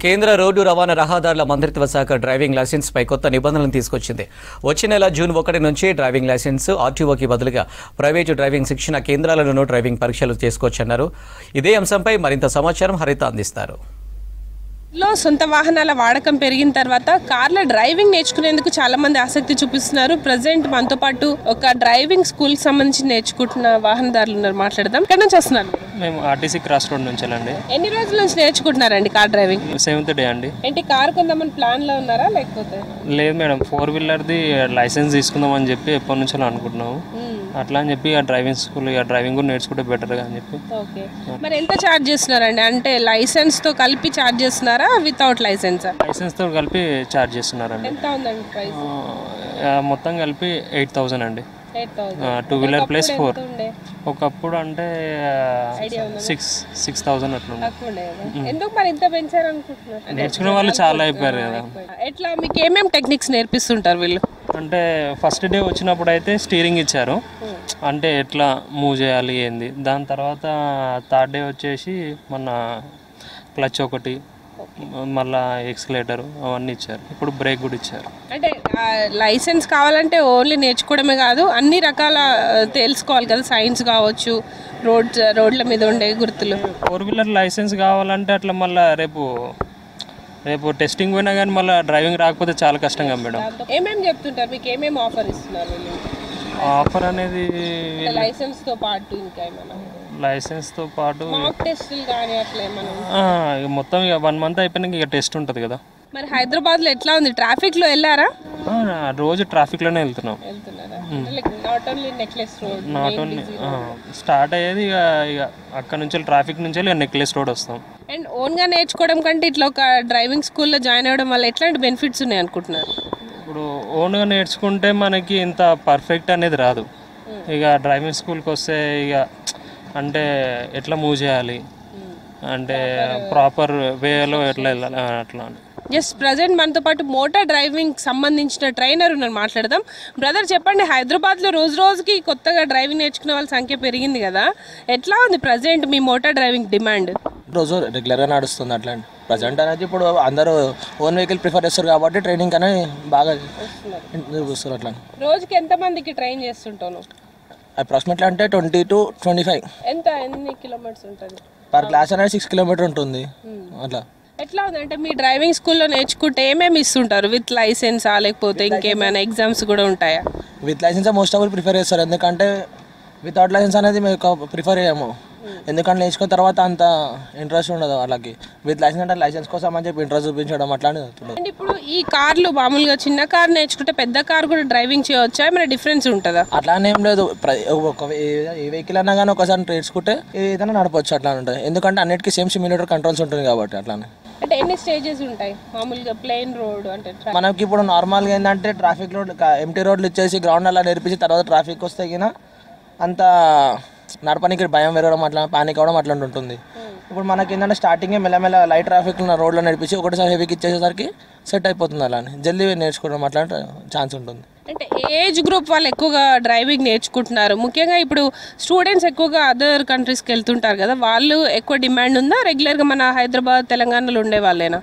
కేంద్ర రోడ్డు రవాణా రహదారుల మంత్రిత్వ శాఖ డ్రైవింగ్ లైసెన్స్ పై కొత్త నిబంధనలను తీసుకొచ్చింది. వచ్చే నెల జూన్ 1 నుంచి డ్రైవింగ్ లైసెన్స్ ఆర్టీఓకి బదులుగా ప్రైవేటు డ్రైవింగ్ శిక్షణ కేంద్రాలలోనూ డ్రైవింగ్ పరీక్షలు చేసుకోవచ్చన్నారు. ఇదే అంశంపై మరింత సమాచారం హరిత అందిస్తారు. సొంత వాహనాల వాడకం పెరిగిన తర్వాత కార్ల డ్రైవింగ్ నేర్చుకునేందుకు చాలా మంది ఆసక్తి చూపిస్తున్నారు. ప్రజెంట్ మనతో పాటు ఒక డ్రైవింగ్ స్కూల్ కి సంబంధించి నేర్చుకుంటున్న వాహనదారులు ఉన్నారు. మాట్లాడదాం. ఎక్కడ నుంచి వస్తున్నారు? మేము ఆర్టీసీ క్రాస్ రోడ్ నుంచి అండి. ఎన్ని రోజుల నుంచి నేర్చుకుంటున్నారండి కార్ డ్రైవింగ్? 7th డే అండి. ఏంటి కార్ కొందామని ప్లాన్ లో ఉన్నారా లేకపోతే? లేదు మేడం, 4-వీలర్ది లైసెన్స్ తీసుకుందాం అని చెప్పి ఎప్పటి నుంచో అనుకుంటున్నాము. అట్లా అని చెప్పి డ్రైవింగ్ స్కూల్ డ్రైవింగ్ కూడా నేర్చుకుంటే బెటర్ అని చెప్పి. ఓకే, మరి ఎంత ఛార్జ్ చేస్తున్నారండి? అంటే లైసెన్స్ తో కలిపి ఛార్జ్ చేస్తున్నారా వితౌట్ లైసెన్స్? లైసెన్స్ తో కలిపి ఛార్జ్ చేస్తున్నారండి. ఎంత ఉందండి ప్రైస్? మొత్తం కలిపి 8,000 అండి. 2-వీలర్ ప్లస్ 4. ఒకప్పుడు అంటే 6,000 అట్లా. ఎందుకు మరి ఇంత పెంచారు అనుకుంటున్నారు? నేర్చుకునే వాళ్ళు చాలా అయిపోయారు కదా. ఎట్లా మీకు ఏమేమి టెక్నిక్స్ నేర్పిస్తుంటారు వీళ్ళు? అంటే ఫస్ట్ డే వచ్చినప్పుడు అయితే స్టీరింగ్ ఇచ్చారు, అంటే ఎట్లా మూవ్ చేయాలి ఏంది. దాని తర్వాత 3rd డే వచ్చేసి మన క్లచ్ ఒకటి, మళ్ళా ఎక్స్కలేటర్ అవన్నీ ఇచ్చారు. ఇప్పుడు బ్రేక్ కూడా ఇచ్చారు. అంటే లైసెన్స్ కావాలంటే ఓన్లీ నేర్చుకోవడమే కాదు, అన్ని రకాల తెలుసుకోవాలి కదా. సైన్స్ కావచ్చు, రోడ్ల మీద ఉండే గుర్తులు. 4-వీలర్ లైసెన్స్ కావాలంటే అట్లా మళ్ళీ రేపు టెస్టింగ్ పోయినా కానీ మళ్ళీ డ్రైవింగ్ రాకపోతే చాలా కష్టంగా మేడం. ఏమేమి చెప్తుంటారు? మీకు ఏమేమి ఆఫర్ ఇస్తున్నారు? ఆఫర్ అనేది లైసెన్స్ తో పాటు ఇంకా ఏమైనా? లైసెన్స్ తో పాటు టెస్టులు కానీ అట్లా ఏమైనా? మొత్తం ఇక 1 మంత్ అయిపోయినాక ఇక టెస్ట్ ఉంటుంది కదా. మరి హైదరాబాద్ లో ఎట్లా ఉంది? ట్రాఫిక్ లో వెళ్ళారా? రోజు ట్రాఫిక్ లోనే వెళ్తున్నాం. నాట్ ఓన్లీ స్టార్ట్ అయ్యేది ఇక అక్కడ నుంచి ట్రాఫిక్ నుంచి నెక్లెస్ రోడ్ వస్తాం. అండ్ ఓన్ గా నేర్చుకోవడం కంటే ఇట్లా ఒక డ్రైవింగ్ స్కూల్లో జాయిన్ అవ్వడం వల్ల ఎట్లాంటి బెనిఫిట్స్ ఉన్నాయి అనుకుంటున్నారు? ఇప్పుడు ఓన్గా నేర్చుకుంటే మనకి ఇంత పర్ఫెక్ట్ అనేది రాదు. ఇక డ్రైవింగ్ స్కూల్కి వస్తే ఇక అంటే ఎట్లా మూవ్ చేయాలి, అంటే ప్రాపర్ వేలో ఎట్లా వెళ్ళాలి అట్లా. జస్ట్ ప్రజెంట్ మనతో పాటు మోటార్ డ్రైవింగ్ సంబంధించిన ట్రైనర్ ఉన్నారు, మాట్లాడదాం. బ్రదర్ చెప్పండి, హైదరాబాద్లో రోజు రోజుకి కొత్తగా డ్రైవింగ్ నేర్చుకునే వాళ్ళ సంఖ్య పెరిగింది కదా, ఎట్లా ఉంది ప్రజెంట్ మీ మోటార్ డ్రైవింగ్ డిమాండ్? రోజు రెగ్యులర్గా నడుస్తుంది అట్లా. ప్రజెంట్ అనేది ఇప్పుడు అందరూ ఓన్ వెహికల్ ప్రిఫర్ చేస్తారు కాబట్టి ట్రైనింగ్ అనేది బాగా చూస్తారు అట్లా. రోజుకి ఎంతమందికి ట్రైన్ చేస్తుంటాను? అప్రాక్సిమేట్లీ అంటే 20 to 25. ఎన్ని కిలోమీటర్స్ ఉంటుంది పర్ క్లాస్ అనేది 6 కిలోమీటర్ ఉంటుంది అట్లా. ఎట్లా ఉంది అంటే మీ డ్రైవింగ్ స్కూల్లో నేర్చుకుంటే ఏమేమి ఇస్తుంటారు? విత్ లైసెన్సా లేకపోతే ఇంకేమైనా ఎగ్జామ్స్ కూడా ఉంటాయా? With licence most of all prefer చేస్తారు, ఎందుకంటే వితౌట్ లైసెన్స్ అనేది మేము ప్రిఫర్ చేయము. ఎందుకంటే నేర్చుకున్న తర్వాత అంత ఇంట్రెస్ట్ ఉండదు వాళ్ళకి. విత్ లైసెన్స్ అంటే లైసెన్స్ కోసం అని చెప్పి ఇంట్రెస్ట్ చూపించడం అట్లాంటిది. అంటే ఇప్పుడు ఈ కార్లు మామూలుగా చిన్న కార్ నేర్చుకుంటే పెద్ద కార్ కూడా డ్రైవింగ్ చేయవచ్చా? ఏమైనా డిఫరెన్స్ ఉంటుందా? అట్లానే ఏం లేదు. ఏ వెహికల్ అన్నా కానీ ఒకసారి నేర్చుకుంటే ఏదైనా నడపచ్చు అట్లా ఉంటుంది. ఎందుకంటే అన్నిటికీ సేమ్ సిమ్యులేటర్ కంట్రోల్స్ ఉంటుంది కాబట్టి అట్లానే. అంటే ఎన్ని స్టేజెస్ ఉంటాయి మామూలుగా ప్లెయిన్ రోడ్ అంటే? మనకి ఇప్పుడు నార్మల్గా ఏంటంటే ట్రాఫిక్ రోడ్ ఎంటీ రోడ్లు ఇచ్చేసి గ్రౌండ్ అలా నేర్పించి తర్వాత ట్రాఫిక్ వస్తే గిన అంత నడపడానికి భయం పెరగడం అట్లా పానిక్ అవ్వడం అట్లాంటి ఉంటుంది. ఇప్పుడు మనకి ఏంటంటే స్టార్టింగే మెల్లమెల్ల లైట్ ట్రాఫిక్ ఉన్న రోడ్లో నడిపించి ఒకటిసారి హెవీకి ఇచ్చేసరికి సెట్ అయిపోతుంది. అలానే జల్దీ నేర్చుకోవడం అట్లాంటి ఛాన్స్ ఉంటుంది. అంటే ఏజ్ గ్రూప్ వాళ్ళు ఎక్కువగా డ్రైవింగ్ నేర్చుకుంటున్నారు? ముఖ్యంగా ఇప్పుడు స్టూడెంట్స్ ఎక్కువగా అదర్ కంట్రీస్కి వెళ్తుంటారు కదా, వాళ్ళు ఎక్కువ డిమాండ్ ఉందా? రెగ్యులర్గా మన హైదరాబాద్ తెలంగాణలో ఉండే వాళ్ళేనా?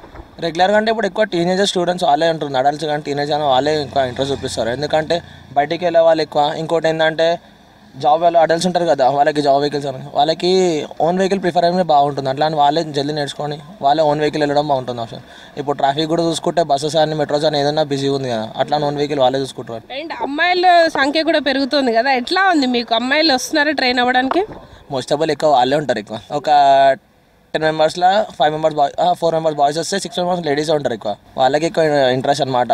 రెగ్యులర్గా అంటే ఇప్పుడు ఎక్కువ టీనేజర్ స్టూడెంట్స్ వాళ్ళే ఉంటుంది. అడల్ట్స్ కానీ టీనేజర్ వాళ్ళే ఎక్కువ ఇంట్రెస్ట్ చూపిస్తారు. ఎందుకంటే బయటికి వెళ్ళే వాళ్ళు ఎక్కువ. ఇంకోటి ఏంటంటే జాబ్ వాళ్ళు అడల్ట్స్ ఉంటారు కదా, వాళ్ళకి జాబ్ వెహికల్స్ అని వాళ్ళకి ఓన్ వెహికల్ ప్రిఫర్ అయినా బాగుంటుంది. అట్లా అని వాళ్ళే జల్దీ నేర్చుకొని వాళ్ళే ఓన్ వెహికల్ వెళ్ళడం బాగుంటుంది ఆప్షన్. ఇప్పుడు ట్రాఫిక్ కూడా చూసుకుంటే బస్సెస్ అని మెట్రోస్ అని ఏదైనా బిజీ ఉంది కదా, అట్లా ఓన్ వెహికల్ వాళ్ళే చూసుకుంటారు. అండ్ అమ్మాయిల సంఖ్య కూడా పెరుగుతుంది కదా, ఎట్లా ఉంది మీకు? అమ్మాయిలు వస్తున్నారా ట్రైన్ అవ్వడానికి? మోస్ట్ ఆఫ్ ఆల్ ఎక్కువ వాళ్ళే ఉంటారు. ఎక్కువ ఒక 10 మెంబర్స్లో 5 మెంబర్స్ 4 మెంబర్స్ బాయ్స్ వస్తే 6 మెంబర్స్ లేడీస్ ఉంటారు. ఎక్కువ వాళ్ళకి ఎక్కువ ఇంట్రెస్ట్ అనమాట.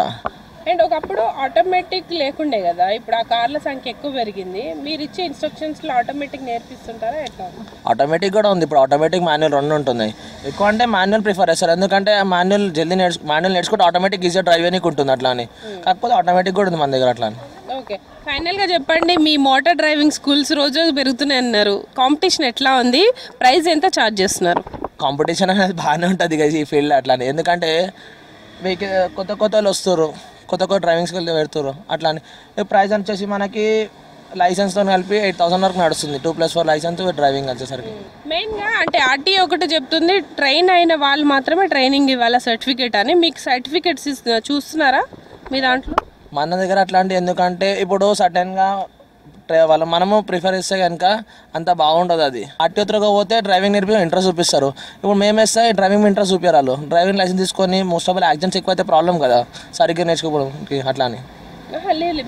అండ్ ఒకప్పుడు ఆటోమేటిక్ లేకుండే కదా, ఇప్పుడు ఆ కార్ల సంఖ్య ఎక్కువ పెరిగింది. మీరు ఇచ్చే ఇన్స్ట్రక్షన్స్లో ఆటోమేటిక్ నేర్పిస్తుంటారా ఎట్లా? ఆటోమేటిక్ కూడా ఉంది. ఇప్పుడు ఆటోమేటిక్ మాన్యువల్ 2 ఉంటుంది. ఎక్కువ అంటే మాన్యువల్ ప్రిఫర్ చేస్తారు, ఎందుకంటే మాన్యువల్ జల్దీ మాన్యువల్ నేర్చుకుంటే ఆటోమేటిక్ ఈజీగా డ్రైవ్ అయ్యడానికి ఉంటుంది అట్లా అని. కాకపోతే ఆటోమేటిక్ కూడా ఉంది మన దగ్గర అట్లా అని. ఓకే, ఫైనల్గా చెప్పండి, మీ మోటార్ డ్రైవింగ్ స్కూల్స్ రోజు పెరుగుతున్నాయి అన్నారు, కాంపిటీషన్ ఎట్లా ఉంది? ప్రైస్ ఎంత ఛార్జ్ చేస్తున్నారు? కాంపిటీషన్ అనేది బాగానే ఉంటుంది కదా ఈ ఫీల్డ్ అట్లా అని. ఎందుకంటే కొత్త వాళ్ళు వస్తారు, కొత్త డ్రైవింగ్ స్కూల్ పెడుతారు అట్లా అని. ప్రైస్ వచ్చేసి మనకి లైసెన్స్తో కలిపి 8,000 వరకు నడుస్తుంది. 2+4 లైసెన్స్ డ్రైవింగ్ వచ్చేసరికి. మెయిన్గా అంటే ఆర్టీఓ ఒకటి చెప్తుంది, ట్రైన్ అయిన వాళ్ళు మాత్రమే ట్రైనింగ్ ఇవ్వాలి సర్టిఫికేట్ అని. మీకు సర్టిఫికేట్స్ చూస్తున్నారా మీ దాంట్లో? మన దగ్గర అట్లాంటి ఎందుకంటే ఇప్పుడు సడన్గా మనము ప్రిఫర్ చేస్తే కనుక అంత బాగుంటుంది. అది ఆర్టీఓ త్రూగా పోతే డ్రైవింగ్ నేర్పి ఇంట్రెస్ట్ చూపిస్తారు. ఇప్పుడు మేము వేస్తే డ్రైవింగ్ ఇంట్రెస్ట్ చూపించారు. డ్రైవింగ్ లైసెన్స్ తీసుకొని మోస్ట్ ఆఫ్ యాక్సిడెంట్స్ ఎక్కువ అయితే ప్రాబ్లం కదా సరిగ్గా నేర్చుకోవడానికి. అట్లా అని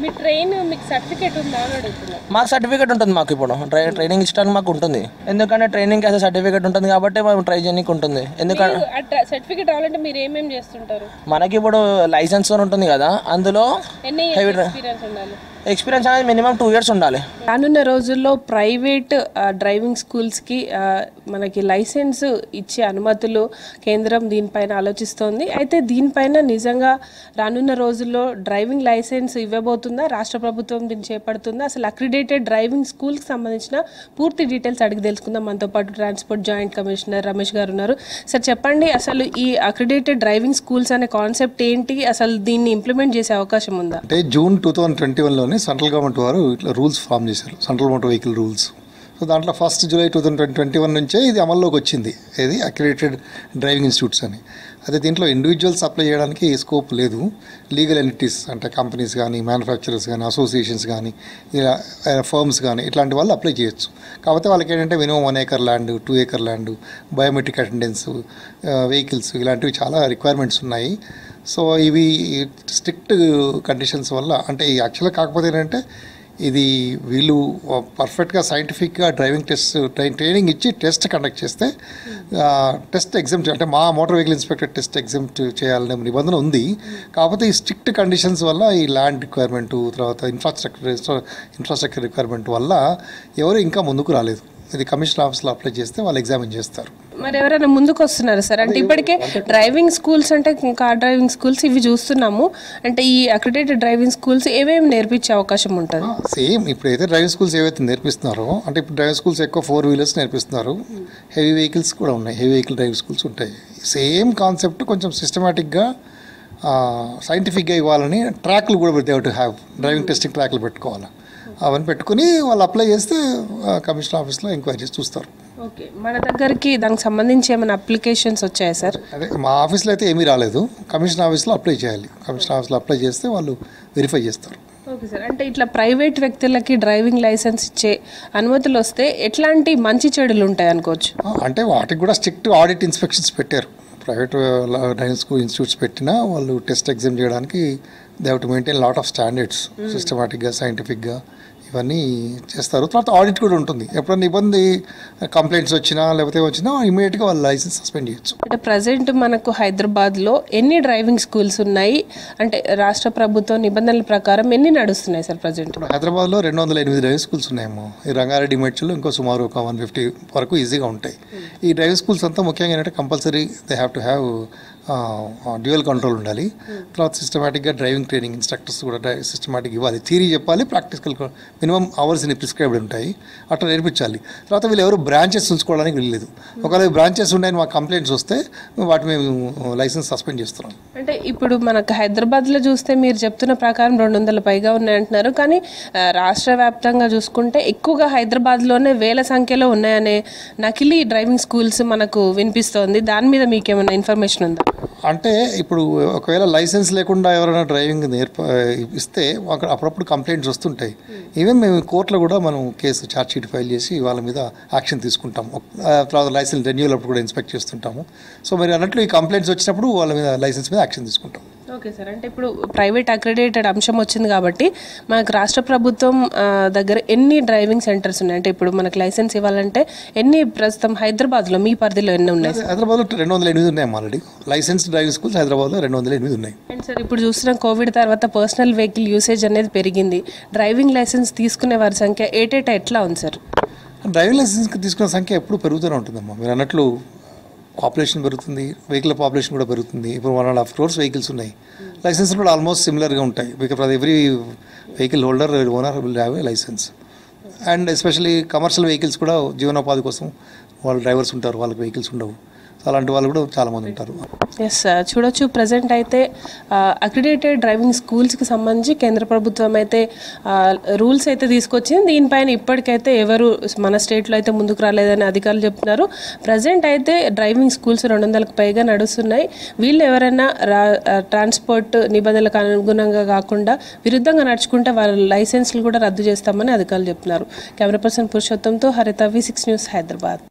మీ ట్రైన్ మీకు సర్టిఫికేట్ ఉందా అని అడుగుతున్నా. మాకు సర్టిఫికేట్ ఉంటుంది. మాకు ఇప్పుడు ట్రైనింగ్ ఇష్టం మాకు ఉంటుంది. ఎందుకంటే ట్రైనింగ్ అయితే సర్టిఫికేట్ ఉంటుంది కాబట్టి మేము ట్రై చేయడానికి ఉంటుంది. ఎందుకంటే సర్టిఫికేట్ రావాలంటే మీరు ఏమేమి చేస్తుంటారు? మనకి ఇప్పుడు లైసెన్స్ ఉంటుంది కదా, అందులో ఎక్స్పీరియన్స్ అనేది మినిమం 2 years ఉండాలి. రానున్న రోజుల్లో ప్రైవేట్ డ్రైవింగ్ స్కూల్స్కి మనకి లైసెన్స్ ఇచ్చే అనుమతులు కేంద్రం దీనిపైన ఆలోచిస్తోంది. అయితే దీనిపైన నిజంగా రానున్న రోజుల్లో డ్రైవింగ్ లైసెన్స్ ఇవ్వబోతుందా, రాష్ట్ర ప్రభుత్వం దీన్ని చేపడుతుందా, అసలు అక్రిడేటెడ్ డ్రైవింగ్ స్కూల్కి సంబంధించిన పూర్తి డీటెయిల్స్ అడిగి తెలుసుకుందాం. మనతో పాటు ట్రాన్స్పోర్ట్ జాయింట్ కమిషనర్ రమేష్ గారు ఉన్నారు. సార్ చెప్పండి, అసలు ఈ అక్రిడేటెడ్ డ్రైవింగ్ స్కూల్స్ అనే కాన్సెప్ట్ ఏంటి, అసలు దీన్ని ఇంప్లిమెంట్ చేసే అవకాశం ఉందా? అంటే జూన్ 2021లోనే సెంట్రల్ గవర్నమెంట్ వారు ఇట్లా రూల్స్ ఫామ్ చేశారు, central motor vehicle rules. So దాంట్లో 1 July 2021 నుంచే ఇది అమల్లోకి వచ్చింది, ఇది అక్రిడేటెడ్ డ్రైవింగ్ ఇన్స్టిట్యూట్స్ అని. అదే దీంట్లో ఇండివిజువల్స్ అప్లై చేయడానికి స్కోప్ లేదు. లీగల్ ఎంటిటీస్ అంటే కంపెనీస్ కానీ, మ్యానుఫ్యాక్చరర్స్ కానీ, అసోసియేషన్స్ కానీ, ఇలా ఫర్మ్స్ కానీ ఇట్లాంటి వాళ్ళు అప్లై చేయొచ్చు. కాకపోతే వాళ్ళకి ఏంటంటే minimum 1 acre land, 2 acre land, biometric attendance, vehicles ఇలాంటివి చాలా రిక్వైర్మెంట్స్ ఉన్నాయి. సో ఇవి స్ట్రిక్ట్ కండిషన్స్ వల్ల అంటే యాక్చువల్గా కాకపోతే ఏంటంటే ఇది వీళ్ళు పర్ఫెక్ట్గా సైంటిఫిక్గా డ్రైవింగ్ ట్రైనింగ్ ఇచ్చి టెస్ట్ కండక్ట్ చేస్తే టెస్ట్ ఎగ్జామ్ట్ అంటే మా motor vehicle inspector test exempt చేయాలనే నిబంధన ఉంది. కాకపోతే ఈ స్ట్రిక్ట్ కండిషన్స్ వల్ల ఈ ల్యాండ్ రిక్వైర్మెంటు, తర్వాత ఇన్ఫ్రాస్ట్రక్చర్ రిక్వైర్మెంట్ వల్ల ఎవరు ఇంకా ముందుకు రాలేదు. ఇది కమిషన్ ఆఫీస్లో అప్లై చేస్తే వాళ్ళు ఎగ్జామిన్ చేస్తారు. మరి ఎవరైనా ముందుకు వస్తున్నారు సార్? అంటే ఇప్పటికే డ్రైవింగ్ స్కూల్స్ అంటే కార్ డ్రైవింగ్ స్కూల్స్ ఇవి చూస్తున్నాము. అంటే ఈ అక్రిడేటెడ్ డ్రైవింగ్ స్కూల్స్ ఏమేమి నేర్పించే అవకాశం ఉంటుంది? సేమ్ ఇప్పుడైతే డ్రైవింగ్ స్కూల్స్ ఏవైతే నేర్పిస్తున్నారో అంటే ఇప్పుడు డ్రైవింగ్ స్కూల్స్ ఎక్కువ 4 wheelers నేర్పిస్తున్నారు. హెవీ వెహికల్స్ కూడా ఉన్నాయి, హెవీ వెహికల్ డ్రైవింగ్ స్కూల్స్ ఉంటాయి. సేమ్ కాన్సెప్ట్ కొంచెం సిస్టమేటిక్గా సైంటిఫిక్గా ఇవ్వాలని ట్రాక్లు కూడా టు హ్యావ్ డ్రైవింగ్ టెస్టింగ్ ట్రాక్లు పెట్టుకోవాలి. అవన్నీ పెట్టుకుని వాళ్ళు అప్లై చేస్తే కమిషన్ ఆఫీస్లో ఎంక్వైరీ చేసి చూస్తారు. ఓకే, మన దగ్గరికి దానికి సంబంధించి ఏమైనా అప్లికేషన్స్ వచ్చాయా సార్? అదే మా ఆఫీస్లో అయితే ఏమీ రాలేదు, కమిషన్ ఆఫీస్లో అప్లై చేయాలి. కమిషన్ ఆఫీస్లో అప్లై చేస్తే వాళ్ళు వెరిఫై చేస్తారు. ఓకే సార్, అంటే ఇట్లా ప్రైవేట్ వ్యక్తులకి డ్రైవింగ్ లైసెన్స్ ఇచ్చే అనుమతులు వస్తే ఎట్లాంటి మంచి చెడులు ఉంటాయి అనుకోవచ్చు? అంటే వాటికి కూడా స్ట్రిక్ట్ ఆడిట్ ఇన్స్పెక్షన్స్ పెట్టారు. ప్రైవేట్ డ్రైవింగ్ స్కూల్ ఇన్స్టిట్యూట్స్ పెట్టినా వాళ్ళు టెస్ట్ ఎగ్జామ్ చేయడానికి they have to maintain lot of standards, సిస్టమాటిక్గా సైంటిఫిక్గా ఇవన్నీ చేస్తారు. తర్వాత ఆడిట్ కూడా ఉంటుంది. ఎప్పుడైనా ఇబ్బంది కంప్లైంట్స్ వచ్చినా లేకపోతే వచ్చినా ఇమీడియట్గా వాళ్ళు లైసెన్స్ సస్పెండ్ చేయొచ్చు. అంటే ప్రజెంట్ మనకు హైదరాబాద్లో ఎన్ని డ్రైవింగ్ స్కూల్స్ ఉన్నాయి? అంటే రాష్ట్ర ప్రభుత్వ నిబంధనల ప్రకారం ఎన్ని నడుస్తున్నాయి సార్ ప్రజెంట్? హైదరాబాద్లో 208 డ్రైవింగ్ స్కూల్స్ ఉన్నాయేమో. ఈ రంగారెడ్డి మేడ్చల్లో ఇంకో సుమారు ఒక 150 వరకు ఈజీగా ఉంటాయి. ఈ డ్రైవింగ్ స్కూల్స్ అంతా ముఖ్యంగా ఏంటంటే compulsory they have to have dual control ఉండాలి. తర్వాత సిస్టమేటిక్గా డ్రైవింగ్ ట్రైనింగ్ ఇన్స్ట్రక్టర్స్ కూడా సిస్టమేటిక్ ఇవ్వాలి. థియరీ చెప్పాలి, ప్రాక్టికల్ మినిమం అవర్స్ ప్రిస్క్రైబ్డ్ ఉంటాయి, అట్లా నేర్పించాలి. తర్వాత వీళ్ళు ఎవరు బ్రాంచెస్ ఉంచుకోవడానికి వెళ్ళలేదు. ఒకవేళ బ్రాంచెస్ ఉన్నాయని మాకు కంప్లైంట్స్ వస్తే వాటి మేము లైసెన్స్ సస్పెండ్ చేస్తున్నాం. అంటే ఇప్పుడు మనకు హైదరాబాద్లో చూస్తే మీరు చెప్తున్న ప్రకారం 200 పైగా ఉన్నాయంటున్నారు. కానీ రాష్ట్ర వ్యాప్తంగా చూసుకుంటే ఎక్కువగా హైదరాబాద్లోనే వేల సంఖ్యలో ఉన్నాయనే నకిలీ డ్రైవింగ్ స్కూల్స్ మనకు వినిపిస్తోంది. దాని మీద మీకు ఏమైనా ఇన్ఫర్మేషన్ ఉందా? అంటే ఇప్పుడు ఒకవేళ లైసెన్స్ లేకుండా ఎవరైనా డ్రైవింగ్ ఇస్తే అక్కడ అప్పుడప్పుడు కంప్లైంట్స్ వస్తుంటాయి. ఈవెన్ మేము కోర్టులో కూడా మనం కేసు ఛార్జ్ షీట్ ఫైల్ చేసి వాళ్ళ మీద యాక్షన్ తీసుకుంటాము. తర్వాత లైసెన్స్ రెన్యూవల్ అప్పుడు కూడా ఇన్స్పెక్ట్ చేస్తుంటాము. సో మరి అన్నట్లు ఈ కంప్లైంట్స్ వచ్చినప్పుడు వాళ్ళ మీద లైసెన్స్ మీద యాక్షన్ తీసుకుంటాం. ఓకే సార్, అంటే ఇప్పుడు ప్రైవేట్ అక్రిడేటెడ్ అంశం వచ్చింది కాబట్టి మనకు రాష్ట్ర ప్రభుత్వం దగ్గర ఎన్ని డ్రైవింగ్ సెంటర్స్ ఉన్నాయి? అంటే ఇప్పుడు మనకు లైసెన్స్ ఇవ్వాలంటే ఎన్ని ప్రస్తుతం హైదరాబాద్లో మీ పరిధిలో ఎన్ని ఉన్నాయి? హైదరాబాద్లో 208 ఉన్నాయి ఆల్రెడీ. లైసెన్స్ డ్రైవింగ్ స్కూల్స్ హైదరాబాద్లో 208 ఉన్నాయి. అండ్ సార్ ఇప్పుడు చూసిన కోవిడ్ తర్వాత పర్సనల్ వెహికల్ యూసేజ్ అనేది పెరిగింది. డ్రైవింగ్ లైసెన్స్ తీసుకునే వారి సంఖ్య ఏటేటా ఎట్లా ఉంది సార్? డ్రైవింగ్ లైసెన్స్ తీసుకునే సంఖ్య ఎప్పుడు పెరుగుతూనే ఉంటుందమ్మా. మీరు అన్నట్లు పాపులేషన్ పెరుగుతుంది, వెహికల్ పాపులేషన్ కూడా పెరుగుతుంది. ఇప్పుడు 1.5 crores వెహికల్స్ ఉన్నాయి. లైసెన్స్ కూడా ఆల్మోస్ట్ సిమిలర్గా ఉంటాయి. Because every vehicle holder owner will have a licence. And especially commercial vehicles కూడా జీవనోపాధి కోసం వాళ్ళు డ్రైవర్స్ ఉంటారు, వాళ్ళకి వెహికల్స్ ఉండవు. సో అలాంటి వాళ్ళు కూడా చాలామంది ఉంటారు. ఎస్ చూడొచ్చు ప్రజెంట్ అయితే అక్రిడేటెడ్ డ్రైవింగ్ స్కూల్స్కి సంబంధించి కేంద్ర ప్రభుత్వం అయితే రూల్స్ అయితే తీసుకొచ్చింది. దీనిపైన ఇప్పటికైతే ఎవరు మన స్టేట్లో అయితే ముందుకు రాలేదని అధికారులు చెప్తున్నారు. ప్రజెంట్ అయితే డ్రైవింగ్ స్కూల్స్ 200కు పైగా నడుస్తున్నాయి. వీళ్ళు ఎవరైనా ట్రాన్స్పోర్ట్ నిబంధనలకు అనుగుణంగా కాకుండా విరుద్ధంగా నడుచుకుంటే వాళ్ళ లైసెన్స్లు కూడా రద్దు చేస్తామని అధికారులు చెప్తున్నారు. కెమెరా పర్సన్ పురుషోత్తంతో హరిత V6 న్యూస్ హైదరాబాద్.